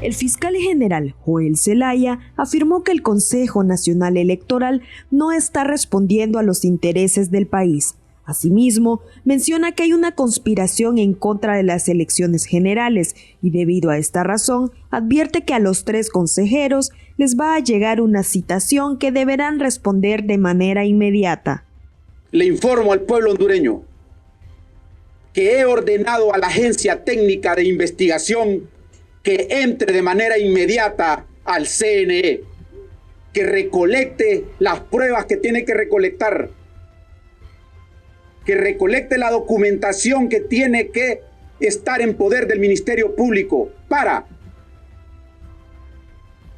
El fiscal general Joel Zelaya afirmó que el Consejo Nacional Electoral no está respondiendo a los intereses del país. Asimismo, menciona que hay una conspiración en contra de las elecciones generales y debido a esta razón, advierte que a los 3 consejeros les va a llegar una citación que deberán responder de manera inmediata. Le informo al pueblo hondureño que he ordenado a la Agencia Técnica de Investigación que entre de manera inmediata al CNE, que recolecte las pruebas que tiene que recolectar, que recolecte la documentación que tiene que estar en poder del Ministerio Público para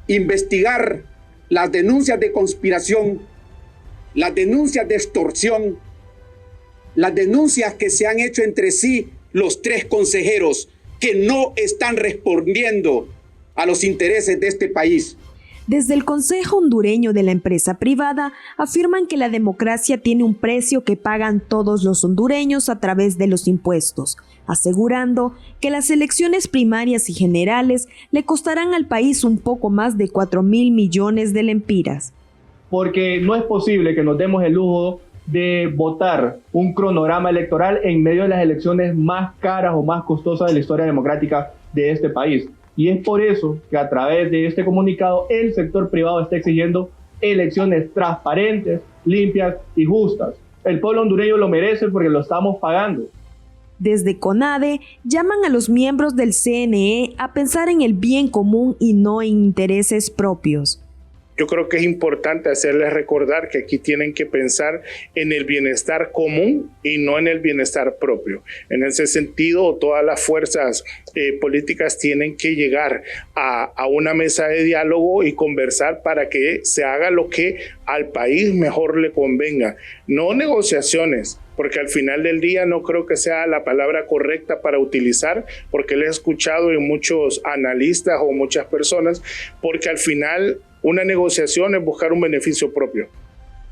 investigar las denuncias de conspiración, las denuncias de extorsión, las denuncias que se han hecho entre sí los 3 consejeros que no están respondiendo a los intereses de este país. Desde el Consejo Hondureño de la Empresa Privada afirman que la democracia tiene un precio que pagan todos los hondureños a través de los impuestos, asegurando que las elecciones primarias y generales le costarán al país un poco más de 4.000 millones de lempiras. Porque no es posible que nos demos el lujo de votar un cronograma electoral en medio de las elecciones más caras o más costosas de la historia democrática de este país. Y es por eso que a través de este comunicado el sector privado está exigiendo elecciones transparentes, limpias y justas. El pueblo hondureño lo merece porque lo estamos pagando. Desde CONADE llaman a los miembros del CNE a pensar en el bien común y no en intereses propios. Yo creo que es importante hacerles recordar que aquí tienen que pensar en el bienestar común y no en el bienestar propio. En ese sentido, todas las fuerzas políticas tienen que llegar a una mesa de diálogo y conversar para que se haga lo que al país mejor le convenga. No negociaciones, porque al final del día no creo que sea la palabra correcta para utilizar, porque le he escuchado en muchos analistas o muchas personas, porque al final una negociación es buscar un beneficio propio.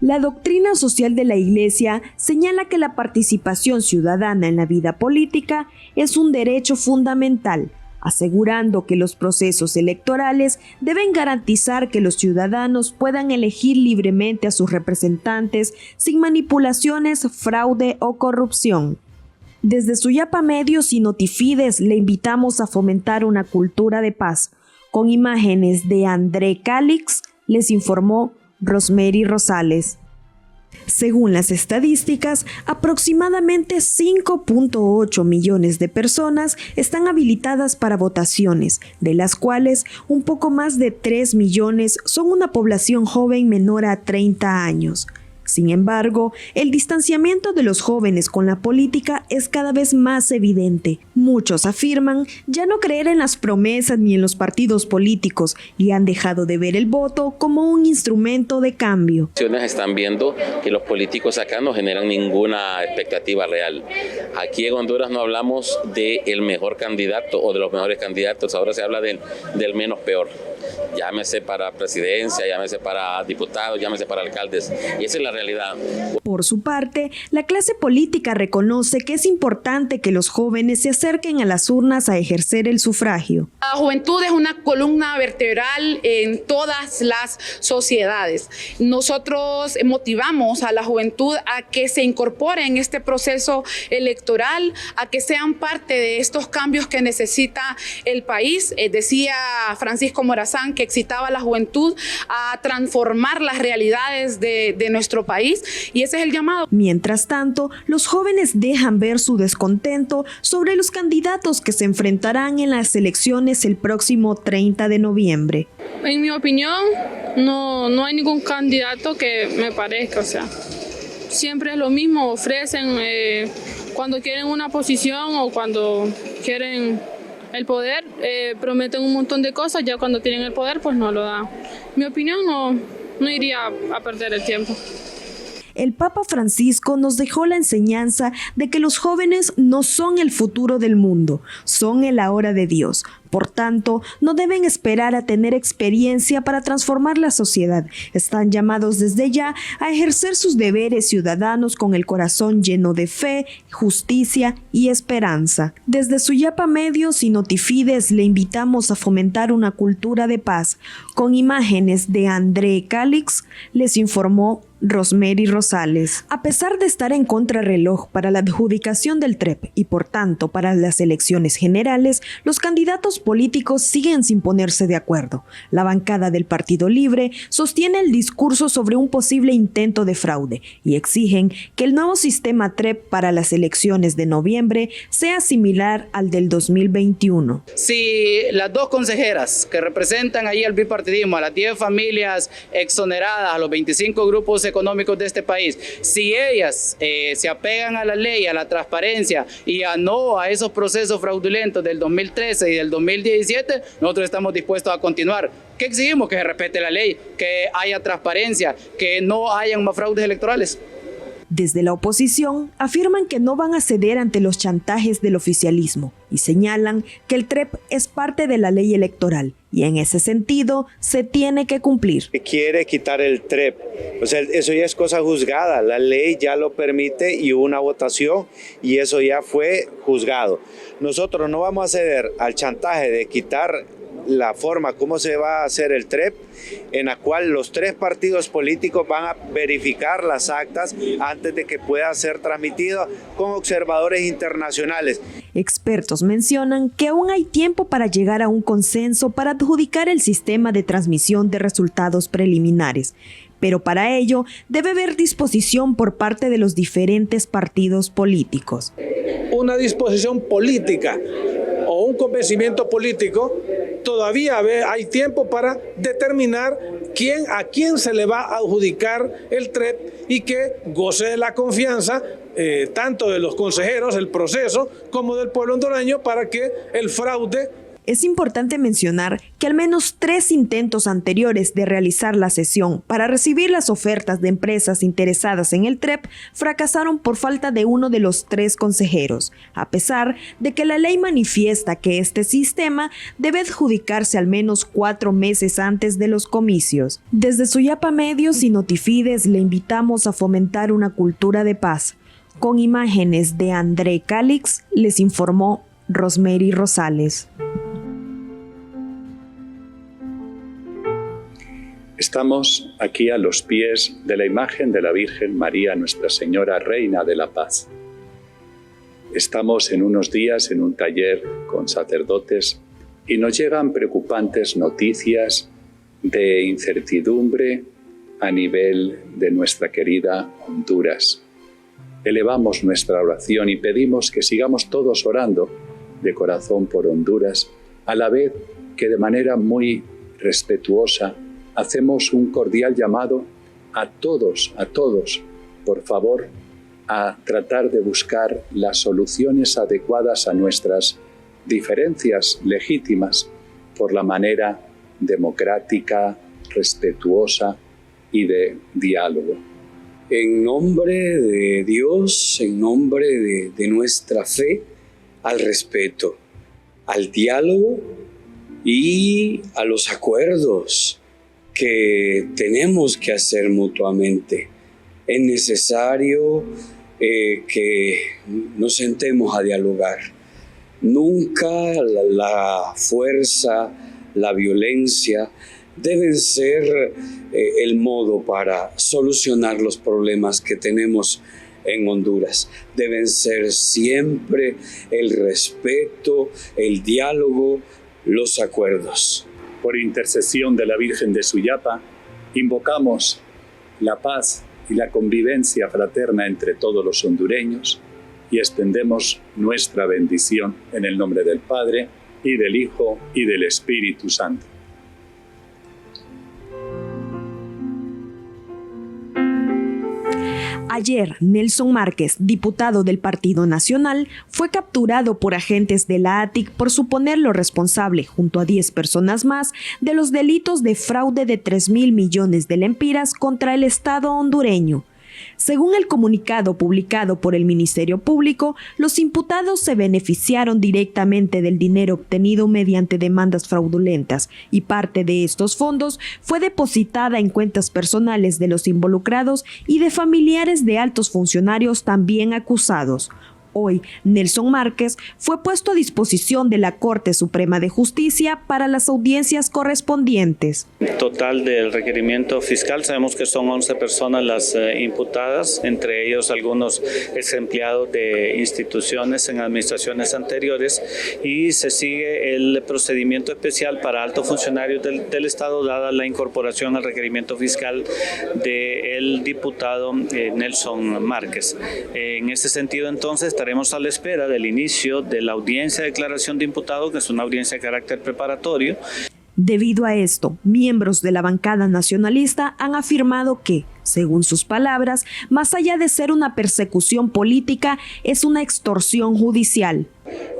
La doctrina social de la Iglesia señala que la participación ciudadana en la vida política es un derecho fundamental, asegurando que los procesos electorales deben garantizar que los ciudadanos puedan elegir libremente a sus representantes sin manipulaciones, fraude o corrupción. Desde Suyapa Medios y Notifides le invitamos a fomentar una cultura de paz. Con imágenes de André Calix, les informó Rosemary Rosales. Según las estadísticas, aproximadamente 5.8 millones de personas están habilitadas para votaciones, de las cuales un poco más de 3 millones son una población joven menor a 30 años. Sin embargo, el distanciamiento de los jóvenes con la política es cada vez más evidente. Muchos afirman ya no creer en las promesas ni en los partidos políticos y han dejado de ver el voto como un instrumento de cambio. Están viendo que los políticos acá no generan ninguna expectativa real. Aquí en Honduras no hablamos del mejor candidato o de los mejores candidatos, ahora se habla del menos peor. Llámese para presidencia, llámese para diputados, llámese para alcaldes. Y esa es la realidad. Por su parte, la clase política reconoce que es importante que los jóvenes se acerquen a las urnas a ejercer el sufragio. La juventud es una columna vertebral en todas las sociedades. Nosotros motivamos a la juventud a que se incorpore en este proceso electoral, a que sean parte de estos cambios que necesita el país. Decía Francisco Morazán que excitaba a la juventud a transformar las realidades de nuestro país, y ese es el llamado. Mientras tanto, los jóvenes dejan ver su descontento sobre los candidatos que se enfrentarán en las elecciones el próximo 30 de noviembre. En mi opinión, no hay ningún candidato que me parezca, o sea, siempre es lo mismo, ofrecen cuando quieren una posición o cuando quieren el poder, prometen un montón de cosas, ya cuando tienen el poder pues no lo dan. Mi opinión no iría a perder el tiempo. El Papa Francisco nos dejó la enseñanza de que los jóvenes no son el futuro del mundo, son el ahora de Dios. Por tanto, no deben esperar a tener experiencia para transformar la sociedad. Están llamados desde ya a ejercer sus deberes ciudadanos con el corazón lleno de fe, justicia y esperanza. Desde Suyapa Medios y Notifides le invitamos a fomentar una cultura de paz. Con imágenes de André Calix, les informó Rosemary Rosales. A pesar de estar en contrarreloj para la adjudicación del TREP y por tanto para las elecciones generales, los candidatos políticos siguen sin ponerse de acuerdo. La bancada del Partido Libre sostiene el discurso sobre un posible intento de fraude y exigen que el nuevo sistema TREP para las elecciones de noviembre sea similar al del 2021. Si las dos consejeras que representan ahí al bipartidismo, a las 10 familias exoneradas, a los 25 grupos económicos de este país, si ellas se apegan a la ley, a la transparencia y a no a esos procesos fraudulentos del 2013 y del 2017, nosotros estamos dispuestos a continuar. ¿Qué exigimos? Que se respete la ley, que haya transparencia, que no hayan más fraudes electorales. Desde la oposición afirman que no van a ceder ante los chantajes del oficialismo y señalan que el TREP es parte de la ley electoral y en ese sentido se tiene que cumplir. Quiere quitar el TREP, o sea, eso ya es cosa juzgada, la ley ya lo permite y hubo una votación y eso ya fue juzgado. Nosotros no vamos a ceder al chantaje de quitar la forma como se va a hacer el TREP, en la cual los 3 partidos políticos van a verificar las actas antes de que pueda ser transmitido con observadores internacionales. Expertos mencionan que aún hay tiempo para llegar a un consenso para adjudicar el sistema de transmisión de resultados preliminares, pero para ello debe haber disposición por parte de los diferentes partidos políticos. Una disposición política o un convencimiento político, todavía hay tiempo para determinar a quién se le va a adjudicar el TREP y que goce de la confianza tanto de los consejeros, el proceso, como del pueblo hondureño para que el fraude. Es importante mencionar que al menos 3 intentos anteriores de realizar la sesión para recibir las ofertas de empresas interesadas en el TREP fracasaron por falta de uno de los 3 consejeros, a pesar de que la ley manifiesta que este sistema debe adjudicarse al menos 4 meses antes de los comicios. Desde Suyapa Medios y Notifides le invitamos a fomentar una cultura de paz. Con imágenes de André Calix, les informó Rosemary Rosales. Estamos aquí a los pies de la imagen de la Virgen María, Nuestra Señora, Reina de la Paz. Estamos en unos días en un taller con sacerdotes y nos llegan preocupantes noticias de incertidumbre a nivel de nuestra querida Honduras. Elevamos nuestra oración y pedimos que sigamos todos orando de corazón por Honduras, a la vez que de manera muy respetuosa hacemos un cordial llamado a todos, por favor, a tratar de buscar las soluciones adecuadas a nuestras diferencias legítimas por la manera democrática, respetuosa y de diálogo. En nombre de Dios, en nombre de nuestra fe, al respeto, al diálogo y a los acuerdos que tenemos que hacer mutuamente. Es necesario que nos sentemos a dialogar. Nunca la fuerza, la violencia deben ser el modo para solucionar los problemas que tenemos en Honduras. Deben ser siempre el respeto, el diálogo, los acuerdos. Por intercesión de la Virgen de Suyapa, invocamos la paz y la convivencia fraterna entre todos los hondureños y extendemos nuestra bendición en el nombre del Padre, y del Hijo, y del Espíritu Santo. Ayer, Nelson Márquez, diputado del Partido Nacional, fue capturado por agentes de la ATIC por suponerlo responsable, junto a 10 personas más, de los delitos de fraude de 3.000 millones de lempiras contra el Estado hondureño. Según el comunicado publicado por el Ministerio Público, los imputados se beneficiaron directamente del dinero obtenido mediante demandas fraudulentas y parte de estos fondos fue depositada en cuentas personales de los involucrados y de familiares de altos funcionarios también acusados. Hoy, Nelson Márquez fue puesto a disposición de la Corte Suprema de Justicia para las audiencias correspondientes. Total del requerimiento fiscal, sabemos que son 11 personas las imputadas, entre ellos algunos ex empleados de instituciones en administraciones anteriores, y se sigue el procedimiento especial para altos funcionarios del Estado, dada la incorporación al requerimiento fiscal del diputado Nelson Márquez. En ese sentido, entonces, estaremos a la espera del inicio de la audiencia de declaración de imputado, que es una audiencia de carácter preparatorio. Debido a esto, miembros de la bancada nacionalista han afirmado que, según sus palabras, más allá de ser una persecución política, es una extorsión judicial.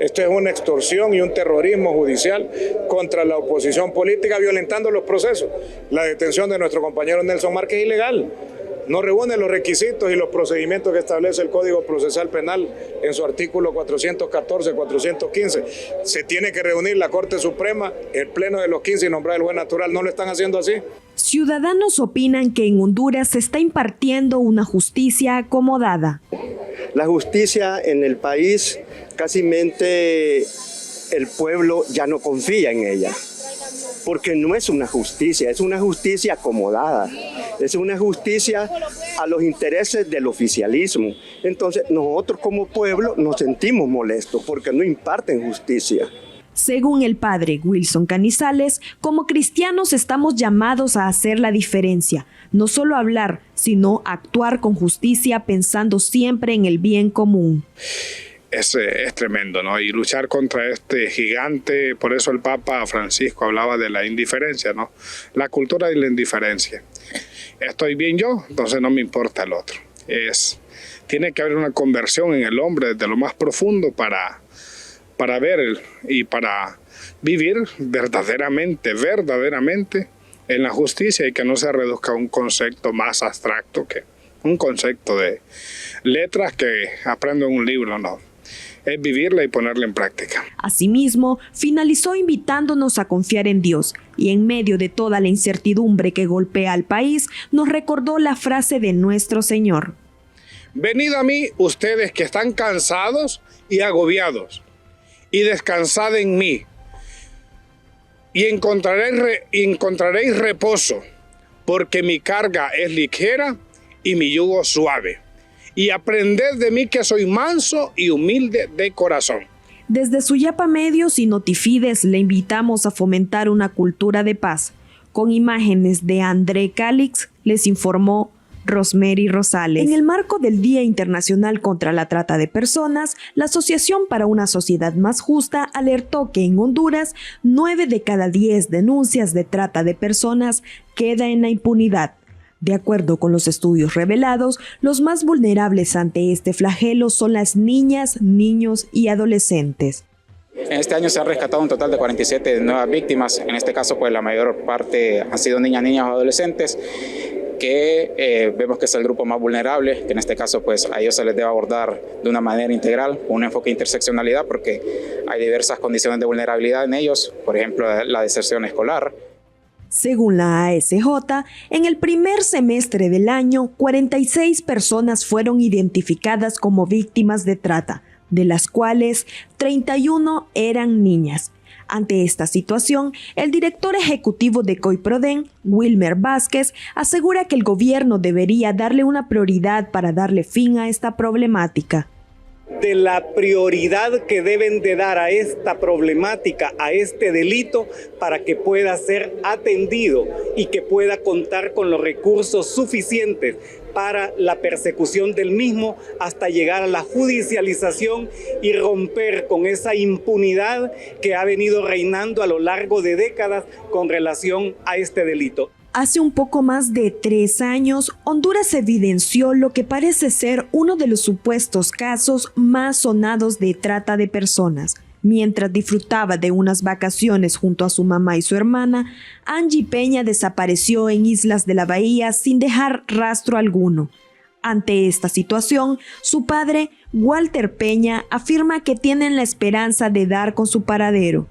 Esto es una extorsión y un terrorismo judicial contra la oposición política, violentando los procesos. La detención de nuestro compañero Nelson Márquez es ilegal. No reúne los requisitos y los procedimientos que establece el Código Procesal Penal en su artículo 414, 415. Se tiene que reunir la Corte Suprema, el Pleno de los 15 y nombrar el juez natural. ¿No lo están haciendo así? Ciudadanos opinan que en Honduras se está impartiendo una justicia acomodada. La justicia en el país, cásimente el pueblo ya no confía en ella. Porque no es una justicia, es una justicia acomodada, es una justicia a los intereses del oficialismo. Entonces nosotros como pueblo nos sentimos molestos porque no imparten justicia. Según el padre Wilson Canizales, como cristianos estamos llamados a hacer la diferencia, no solo hablar, sino actuar con justicia pensando siempre en el bien común. Es tremendo, ¿no? Y luchar contra este gigante, por eso el Papa Francisco hablaba de la indiferencia, ¿no? La cultura de la indiferencia. Estoy bien yo, entonces no me importa el otro. Tiene que haber una conversión en el hombre desde lo más profundo para ver y para vivir verdaderamente en la justicia y que no se reduzca a un concepto más abstracto que un concepto de letras que aprendo en un libro, no. Es vivirla y ponerla en práctica. Asimismo, finalizó invitándonos a confiar en Dios y en medio de toda la incertidumbre que golpea al país, nos recordó la frase de nuestro Señor. Venid a mí ustedes que están cansados y agobiados, y descansad en mí, y encontraréis reposo, porque mi carga es ligera y mi yugo suave. Y aprended de mí que soy manso y humilde de corazón. Desde Suyapa Medios y Notifides le invitamos a fomentar una cultura de paz. Con imágenes de André Calix, les informó Rosemary Rosales. En el marco del Día Internacional contra la Trata de Personas, la Asociación para una Sociedad Más Justa alertó que en Honduras 9 de cada 10 denuncias de trata de personas queda en la impunidad. De acuerdo con los estudios revelados, los más vulnerables ante este flagelo son las niñas, niños y adolescentes. En este año se han rescatado un total de 47 nuevas víctimas. En este caso, pues la mayor parte han sido niñas o adolescentes, que vemos que es el grupo más vulnerable, que en este caso pues a ellos se les debe abordar de una manera integral, un enfoque de interseccionalidad, porque hay diversas condiciones de vulnerabilidad en ellos, por ejemplo la deserción escolar. Según la ASJ, en el primer semestre del año, 46 personas fueron identificadas como víctimas de trata, de las cuales 31 eran niñas. Ante esta situación, el director ejecutivo de COIPRODEN, Wilmer Vázquez, asegura que el gobierno debería darle una prioridad para darle fin a esta problemática. De la prioridad que deben de dar a esta problemática, a este delito, para que pueda ser atendido y que pueda contar con los recursos suficientes para la persecución del mismo hasta llegar a la judicialización y romper con esa impunidad que ha venido reinando a lo largo de décadas con relación a este delito. Hace un poco más de 3 años, Honduras evidenció lo que parece ser uno de los supuestos casos más sonados de trata de personas. Mientras disfrutaba de unas vacaciones junto a su mamá y su hermana, Angie Peña desapareció en Islas de la Bahía sin dejar rastro alguno. Ante esta situación, su padre, Walter Peña, afirma que tienen la esperanza de dar con su paradero.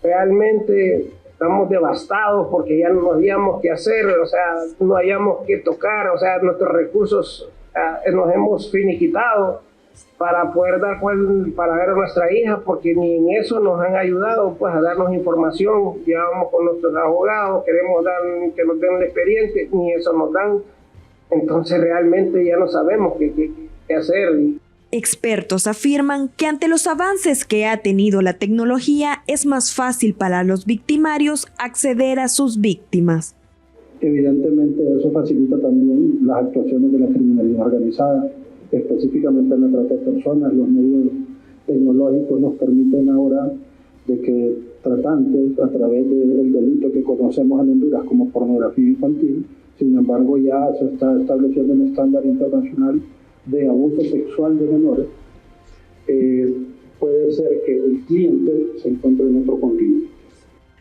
Realmente estamos devastados porque ya no sabíamos qué hacer, o sea, no hayamos qué tocar, o sea, nuestros recursos nos hemos finiquitado para poder dar para ver a nuestra hija, porque ni en eso nos han ayudado pues a darnos información. Llevamos con nuestros abogados, queremos que nos den el expediente, ni eso nos dan. Entonces realmente ya no sabemos qué hacer. Expertos afirman que ante los avances que ha tenido la tecnología es más fácil para los victimarios acceder a sus víctimas. Evidentemente eso facilita también las actuaciones de la criminalidad organizada, específicamente en la trata de personas. Los medios tecnológicos nos permiten ahora de que tratantes, a través del delito que conocemos en Honduras como pornografía infantil, sin embargo ya se está estableciendo un estándar internacional de abuso sexual de menores, puede ser que el cliente se encuentre en otro continente.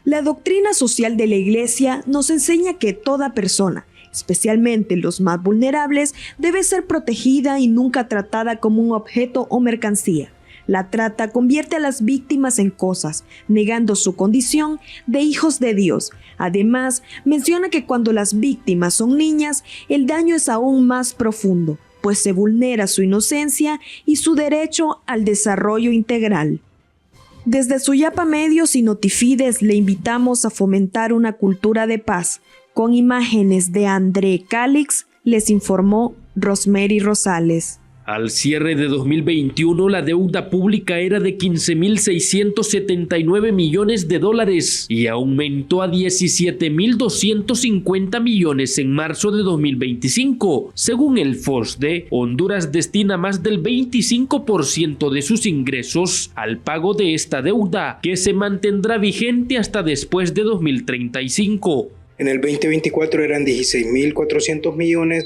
La doctrina social de la Iglesia nos enseña que toda persona, especialmente los más vulnerables, debe ser protegida y nunca tratada como un objeto o mercancía. La trata convierte a las víctimas en cosas, negando su condición de hijos de Dios. Además, menciona que cuando las víctimas son niñas, el daño es aún más profundo, pues se vulnera su inocencia y su derecho al desarrollo integral. Desde Suyapa Medios y Notifides le invitamos a fomentar una cultura de paz. Con imágenes de André Calix, les informó Rosemary Rosales. Al cierre de 2021, la deuda pública era de $15.679 millones y aumentó a $17.250 millones en marzo de 2025. Según el FOSDE, Honduras destina más del 25% de sus ingresos al pago de esta deuda, que se mantendrá vigente hasta después de 2035. En el 2024 eran $16.400 millones.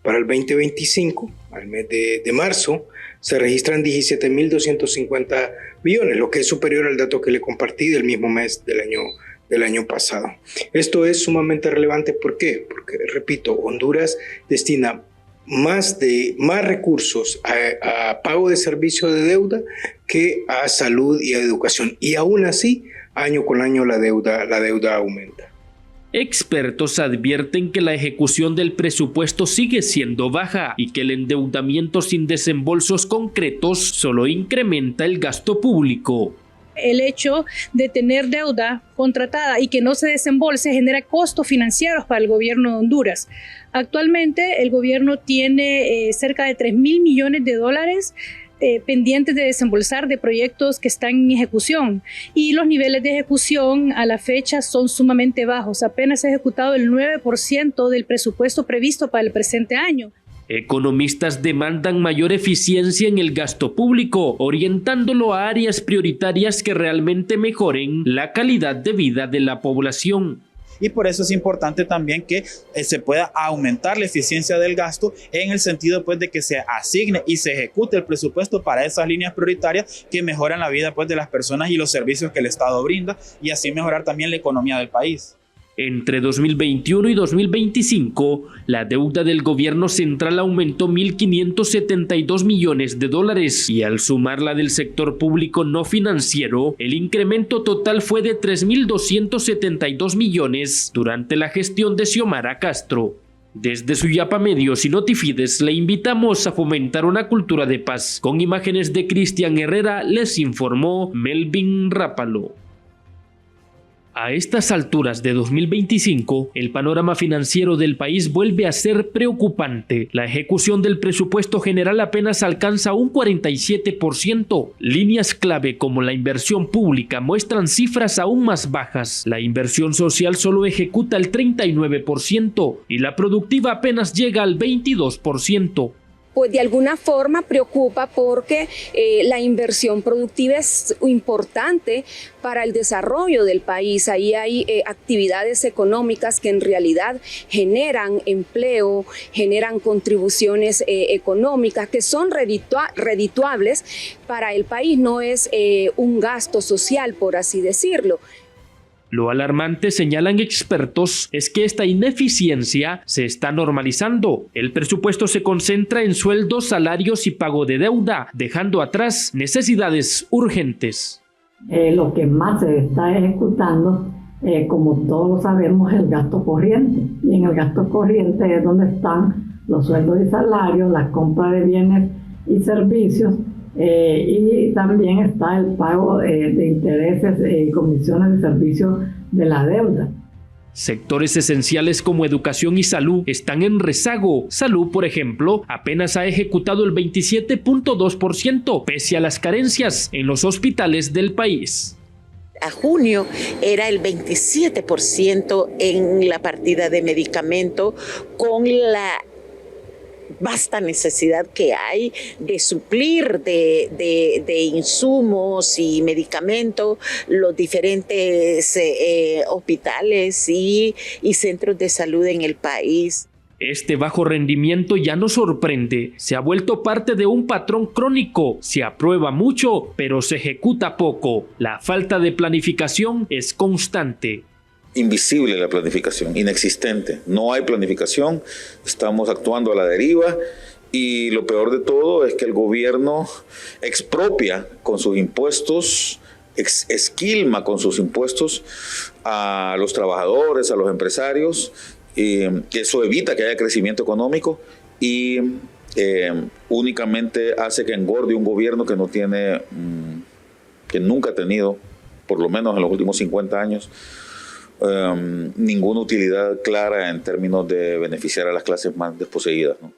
Para el 2025, al mes de marzo, se registran 17.250 millones, lo que es superior al dato que le compartí del mismo mes del año pasado. Esto es sumamente relevante. ¿Por qué? Porque, repito, Honduras destina más recursos a pago de servicio de deuda que a salud y a educación. Y aún así, año con año la deuda aumenta. Expertos advierten que la ejecución del presupuesto sigue siendo baja y que el endeudamiento sin desembolsos concretos solo incrementa el gasto público. El hecho de tener deuda contratada y que no se desembolse genera costos financieros para el gobierno de Honduras. Actualmente el gobierno tiene cerca de $3.000 millones pendientes de desembolsar de proyectos que están en ejecución, y los niveles de ejecución a la fecha son sumamente bajos. Apenas se ha ejecutado el 9% del presupuesto previsto para el presente año. Economistas demandan mayor eficiencia en el gasto público, orientándolo a áreas prioritarias que realmente mejoren la calidad de vida de la población. Y por eso es importante también que se pueda aumentar la eficiencia del gasto en el sentido pues de que se asigne y se ejecute el presupuesto para esas líneas prioritarias que mejoran la vida pues de las personas y los servicios que el Estado brinda, y así mejorar también la economía del país. Entre 2021 y 2025, la deuda del gobierno central aumentó $1.572 millones y al sumar la del sector público no financiero, el incremento total fue de $3.272 millones durante la gestión de Xiomara Castro. Desde Suyapa Medios y Notifides le invitamos a fomentar una cultura de paz. Con imágenes de Cristian Herrera les informó Melvin Rápalo. A estas alturas de 2025, el panorama financiero del país vuelve a ser preocupante. La ejecución del presupuesto general apenas alcanza un 47%. Líneas clave como la inversión pública muestran cifras aún más bajas. La inversión social solo ejecuta el 39% y la productiva apenas llega al 22%. Pues de alguna forma preocupa porque la inversión productiva es importante para el desarrollo del país. Ahí hay actividades económicas que en realidad generan empleo, generan contribuciones económicas que son redituables para el país. No es un gasto social, por así decirlo. Lo alarmante, señalan expertos, es que esta ineficiencia se está normalizando. El presupuesto se concentra en sueldos, salarios y pago de deuda, dejando atrás necesidades urgentes. Lo que más se está ejecutando, como todos lo sabemos, es el gasto corriente. Y en el gasto corriente es donde están los sueldos y salarios, la compra de bienes y servicios, y también está el pago de intereses y comisiones de servicio de la deuda. Sectores esenciales como educación y salud están en rezago. Salud, por ejemplo, apenas ha ejecutado el 27.2%, pese a las carencias en los hospitales del país. A junio era el 27% en la partida de medicamento, con la vasta necesidad que hay de suplir de insumos y medicamentos los diferentes hospitales y centros de salud en el país. Este bajo rendimiento ya no sorprende, se ha vuelto parte de un patrón crónico. Se aprueba mucho, pero se ejecuta poco. La falta de planificación es constante. Invisible la planificación, inexistente. No hay planificación, estamos actuando a la deriva y lo peor de todo es que el gobierno expropia con sus impuestos, esquilma con sus impuestos a los trabajadores, a los empresarios, que eso evita que haya crecimiento económico y únicamente hace que engorde un gobierno que no tiene, que nunca ha tenido, por lo menos en los últimos 50 años, ninguna utilidad clara en términos de beneficiar a las clases más desposeídas, ¿no?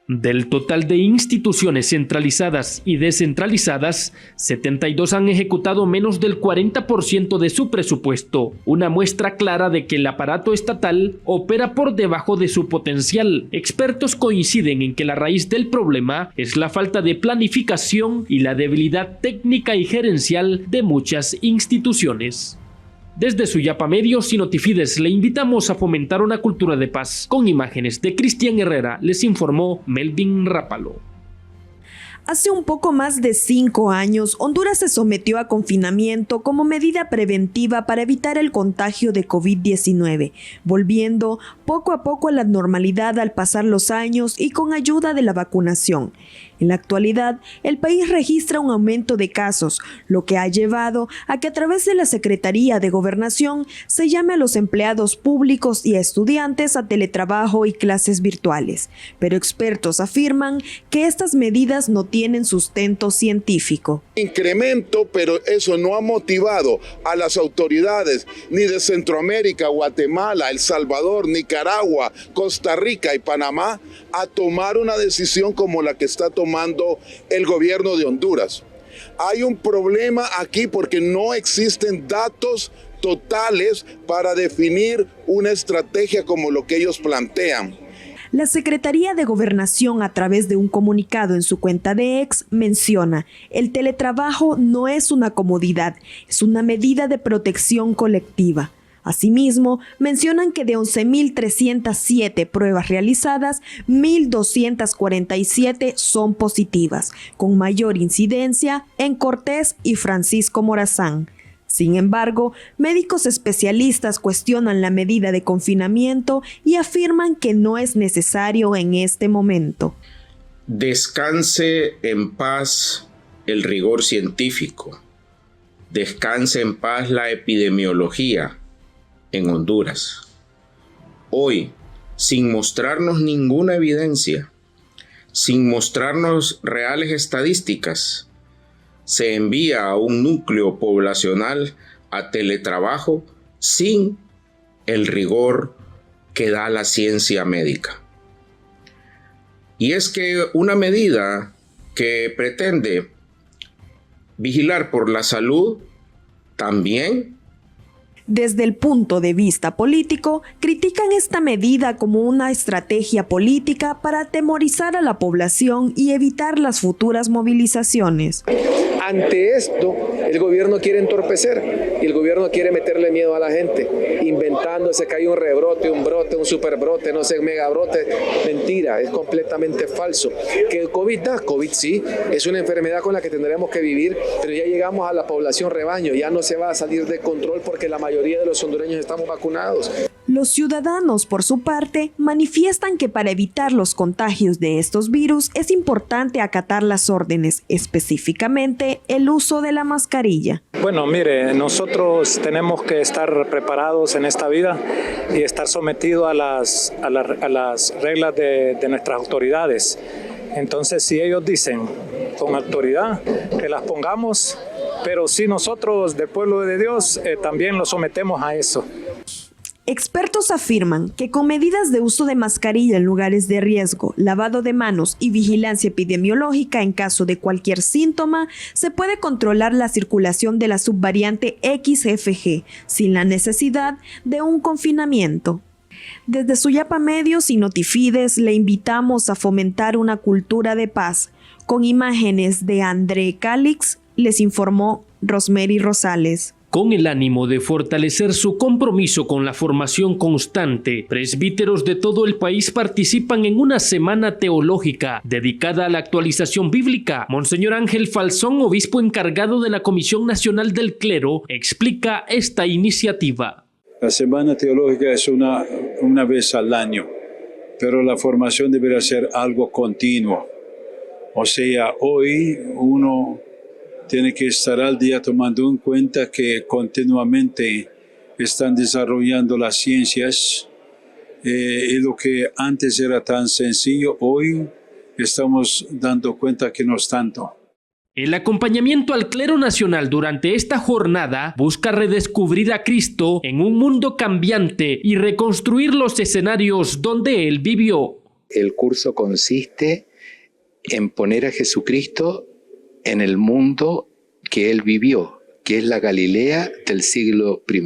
Del total de instituciones centralizadas y descentralizadas, 72 han ejecutado menos del 40% de su presupuesto, una muestra clara de que el aparato estatal opera por debajo de su potencial. Expertos coinciden en que la raíz del problema es la falta de planificación y la debilidad técnica y gerencial de muchas instituciones. Desde Suyapa Medios y Notifides le invitamos a fomentar una cultura de paz. Con imágenes de Cristian Herrera, les informó Melvin Rápalo. Hace un poco más de 5 años, Honduras se sometió a confinamiento como medida preventiva para evitar el contagio de COVID-19, volviendo poco a poco a la normalidad al pasar los años y con ayuda de la vacunación. En la actualidad, el país registra un aumento de casos, lo que ha llevado a que a través de la Secretaría de Gobernación se llame a los empleados públicos y a estudiantes a teletrabajo y clases virtuales. Pero expertos afirman que estas medidas no tienen sustento científico. Incremento, pero eso no ha motivado a las autoridades ni de Centroamérica, Guatemala, El Salvador, Nicaragua, Costa Rica y Panamá a tomar una decisión como la que está tomando el gobierno de Honduras. Hay un problema aquí porque no existen datos totales para definir una estrategia como lo que ellos plantean. La Secretaría de Gobernación, a través de un comunicado en su cuenta de X, menciona: el teletrabajo no es una comodidad, es una medida de protección colectiva. Asimismo, mencionan que de 11.307 pruebas realizadas, 1.247 son positivas, con mayor incidencia en Cortés y Francisco Morazán. Sin embargo, médicos especialistas cuestionan la medida de confinamiento y afirman que no es necesario en este momento. Descanse en paz el rigor científico, descanse en paz la epidemiología en Honduras. Hoy, sin mostrarnos ninguna evidencia, sin mostrarnos reales estadísticas, se envía a un núcleo poblacional a teletrabajo sin el rigor que da la ciencia médica. Y es que una medida que pretende vigilar por la salud también. Desde el punto de vista político, critican esta medida como una estrategia política para atemorizar a la población y evitar las futuras movilizaciones. Ante esto, el gobierno quiere entorpecer. y el gobierno quiere meterle miedo a la gente, inventándose que hay un rebrote, un brote, un superbrote, no sé, megabrote. Mentira, es completamente falso. Que el COVID da, COVID sí, es una enfermedad con la que tendremos que vivir, pero ya llegamos a la población rebaño, ya no se va a salir de control porque la mayoría de los hondureños estamos vacunados. Los ciudadanos, por su parte, manifiestan que para evitar los contagios de estos virus es importante acatar las órdenes, específicamente el uso de la mascarilla. Bueno, mire, nosotros tenemos que estar preparados en esta vida y estar sometidos a las reglas de nuestras autoridades. Entonces, si ellos dicen con autoridad que las pongamos, pero si nosotros del pueblo de Dios también los sometemos a eso. Expertos afirman que con medidas de uso de mascarilla en lugares de riesgo, lavado de manos y vigilancia epidemiológica en caso de cualquier síntoma, se puede controlar la circulación de la subvariante XFG sin la necesidad de un confinamiento. Desde Suyapa Medios y Notifides le invitamos a fomentar una cultura de paz. Con imágenes de André Calix, les informó Rosemary Rosales. Con el ánimo de fortalecer su compromiso con la formación constante, presbíteros de todo el país participan en una semana teológica dedicada a la actualización bíblica. Monseñor Ángel Falzón, obispo encargado de la Comisión Nacional del Clero, explica esta iniciativa. La semana teológica es una vez al año, pero la formación debería ser algo continuo. O sea, hoy uno tiene que estar al día tomando en cuenta que continuamente están desarrollando las ciencias y lo que antes era tan sencillo, hoy estamos dando cuenta que no es tanto. El acompañamiento al clero nacional durante esta jornada busca redescubrir a Cristo en un mundo cambiante y reconstruir los escenarios donde Él vivió. El curso consiste en poner a Jesucristo en el mundo que Él vivió, que es la Galilea del siglo I.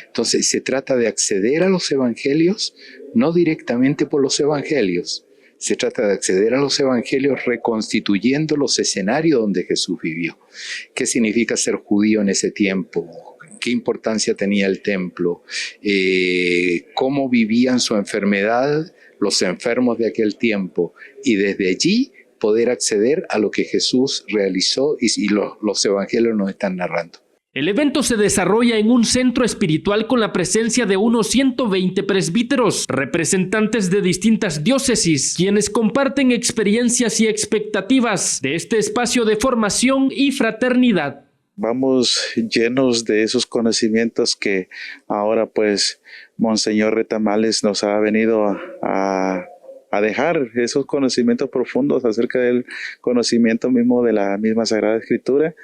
Entonces se trata de acceder a los evangelios, no directamente por los evangelios, se trata de acceder a los evangelios reconstituyendo los escenarios donde Jesús vivió. ¿Qué significa ser judío en ese tiempo? ¿Qué importancia tenía el templo? ¿Cómo vivían su enfermedad los enfermos de aquel tiempo? Y desde allí poder acceder a lo que Jesús realizó y los evangelios nos están narrando. El evento se desarrolla en un centro espiritual con la presencia de unos 120 presbíteros, representantes de distintas diócesis, quienes comparten experiencias y expectativas de este espacio de formación y fraternidad. Vamos llenos de esos conocimientos que ahora pues Monseñor Retamales nos ha venido a dejar, esos conocimientos profundos acerca del conocimiento mismo de la misma Sagrada Escritura,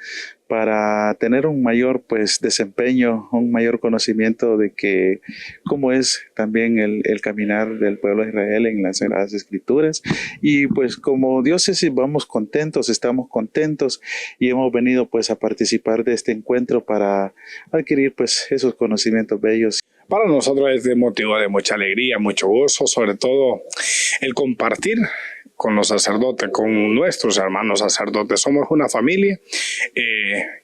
para tener un mayor desempeño, un mayor conocimiento de que cómo es también el caminar del pueblo de Israel en las Sagradas Escrituras. Y pues como diócesis vamos contentos, estamos contentos y hemos venido a participar de este encuentro para adquirir esos conocimientos bellos. Para nosotros es de motivo de mucha alegría, mucho gozo, sobre todo el compartir con los sacerdotes, con nuestros hermanos sacerdotes. Somos una familia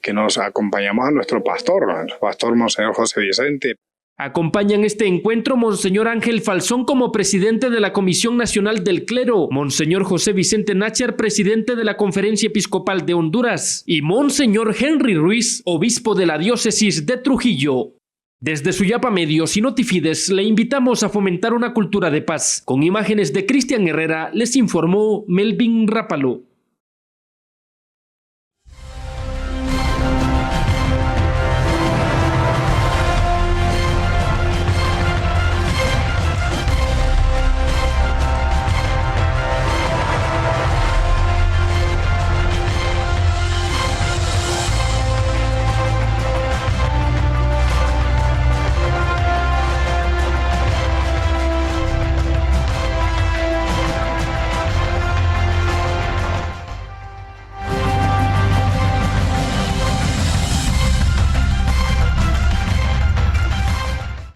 que nos acompañamos a nuestro pastor, el pastor Monseñor José Vicente. Acompañan este encuentro Monseñor Ángel Falzón como presidente de la Comisión Nacional del Clero, Monseñor José Vicente Náchar, presidente de la Conferencia Episcopal de Honduras, y Monseñor Henry Ruiz, obispo de la diócesis de Trujillo. Desde Suyapa Medios y Notifides le invitamos a fomentar una cultura de paz. Con imágenes de Cristian Herrera les informó Melvin Rápalo.